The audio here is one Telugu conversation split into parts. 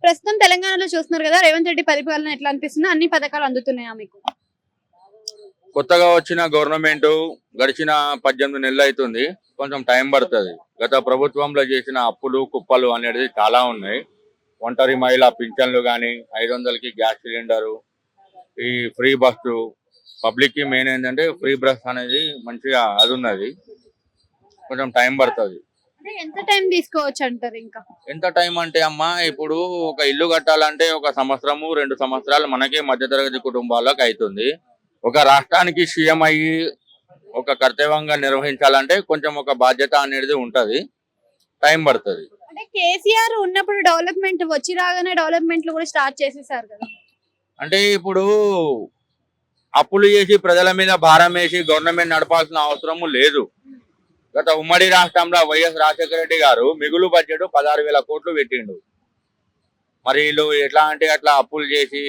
ప్రస్తుతం తెలంగాణలో చూస్తున్నారు కదా, రేవంత్ రెడ్డి పరిపాలన ఎట్లా అనిపిస్తుంది? అన్ని పథకాలు అందుతున్నాయా మీకు? కొత్తగా వచ్చిన గవర్నమెంట్ గడిచిన 18 నెలలు అవుతుంది. కొంచెం టైం పడుతుంది. గత ప్రభుత్వంలో చేసిన అప్పులు కుప్పలు అనేది చాలా ఉన్నాయి. ఒంటరి మహిళా పింఛన్లు కానీ, 500కి గ్యాస్ సిలిండరు, ఈ ఫ్రీ బస్సు, పబ్లిక్ కి మెయిన్ ఏంటంటే ఫ్రీ బస్ అనేది మంచిగా అది ఉన్నది. కొంచెం టైం పడుతుంది. అంటే ఎంత టైం తీసుకోవచ్చు అంటారు ఇంకా? ఎంత టైం అంటే అమ్మా, ఇప్పుడు ఒక ఇల్లు కట్టాలంటే 1 సంవత్సరము 2 సంవత్సరాలు మనకే మధ్యతరగతి కుటుంబాలకు అవుతుంది. ఒక రాష్ట్రానికి సీఎం అయ్యి ఒక కర్తవ్యంగా నిర్వహించాలంటే కొంచెం ఒక బాధ్యత అనేది ఉంటది, టైం పడుతుంది. అంటే కేసీఆర్ ఉన్నప్పుడు డెవలప్మెంట్ వచ్చి రాగానే డెవలప్మెంట్లు కూడా స్టార్ట్ చేసేసారు కదా. అంటే ఇప్పుడు అప్పులు చేసి ప్రజల మీద భారం వేసి గవర్నమెంట్ నడపాల్సిన అవసరము లేదు. గత ఉమ్మడి రాష్ట్రంలో వైఎస్ రాజశేఖర రెడ్డి గారు మిగులు బడ్జెట్ 16,000 కోట్లు పెట్టిండు. మరి వీళ్ళు ఎట్లా అంటే అట్లా అప్పులు చేసి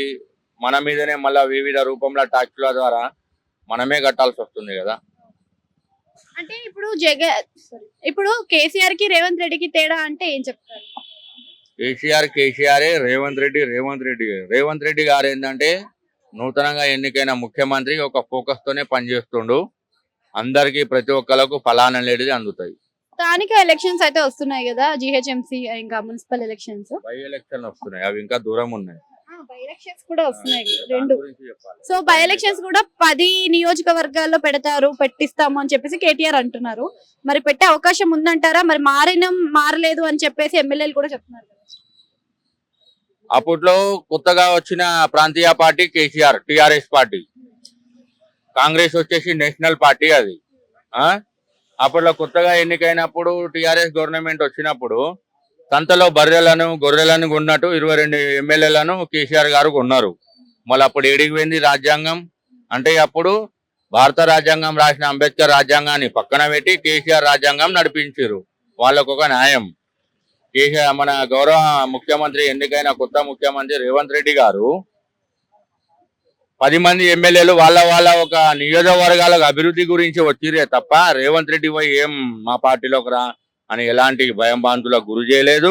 మన మీదనే మళ్ళా వివిధ రూపంలో ట్యాక్సుల ద్వారా మనమే కట్టాల్సి వస్తుంది కదా. అంటే ఇప్పుడు కేసీఆర్ కి రేవంత్ రెడ్డికి తేడా అంటే ఏం చెప్తారు? కేసీఆరే, రేవంత్ రెడ్డి గారు ఏంటంటే నూతనంగా ఎన్నికైన ముఖ్యమంత్రి ఒక ఫోకస్ తోనే పనిచేస్తుండు. అందరికి ప్రతి ఒక్కరికి ఫలానా అనేది అందుతాయి. స్థానిక ఎలక్షన్స్ అయితే వస్తున్నాయి కదా, జిహెచ్ఎంసీ ఇంకా మున్సిపల్ ఎలక్షన్స్. బై ఎలక్షన్ వస్తున్నాయి, అవి ఇంకా దూరం ఉన్నాయి. బై ఎలక్షన్స్ కూడా వస్తున్నాయి రెండు. సో బై ఎలక్షన్స్ కూడా 10 నియోజకవర్గాల్లో పెట్టిస్తాము అని చెప్పేసి కేటీఆర్ అంటున్నారు. మరి పెట్టే అవకాశం ఉందంటారా? మరి మారలేదు అని చెప్పేసి ఎమ్మెల్యేలు కూడా చెప్తున్నారు. అప్పట్లో కొత్తగా వచ్చిన ప్రాంతీయ party KCR, TRS party. Congress వచ్చేసి నేషనల్ పార్టీ అది. అప్పట్లో కొత్తగా ఎన్నికైనప్పుడు టిఆర్ఎస్ గవర్నమెంట్ వచ్చినప్పుడు సంతలో గొర్రెలను కొన్నట్టు 22 ఎమ్మెల్యేలను కేసీఆర్ గారు కొన్నారు. మళ్ళీ అప్పుడు ఏడికి పోయింది రాజ్యాంగం అంటే? అప్పుడు భారత రాజ్యాంగం రాసిన అంబేద్కర్ రాజ్యాంగాన్ని పక్కన పెట్టి కేసీఆర్ రాజ్యాంగం నడిపించారు. వాళ్ళకు ఒక న్యాయం. కేసీఆర్ మన గౌరవ ముఖ్యమంత్రి ఎన్నికైన కొత్త ముఖ్యమంత్రి రేవంత్ రెడ్డి గారు 10 మంది ఎమ్మెల్యేలు వాళ్ళ ఒక నియోజకవర్గాలకు అభివృద్ధి గురించి వచ్చిరే తప్ప రేవంత్ రెడ్డి పోయి ఏం మా పార్టీలోకి రా అని ఎలాంటి భయం బాంతులకు గురి చేయలేదు,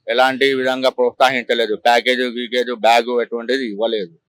ఎలాంటి విధంగా ప్రోత్సహించలేదు. ప్యాకేజ్ బ్యాగు ఎటువంటిది ఇవ్వలేదు.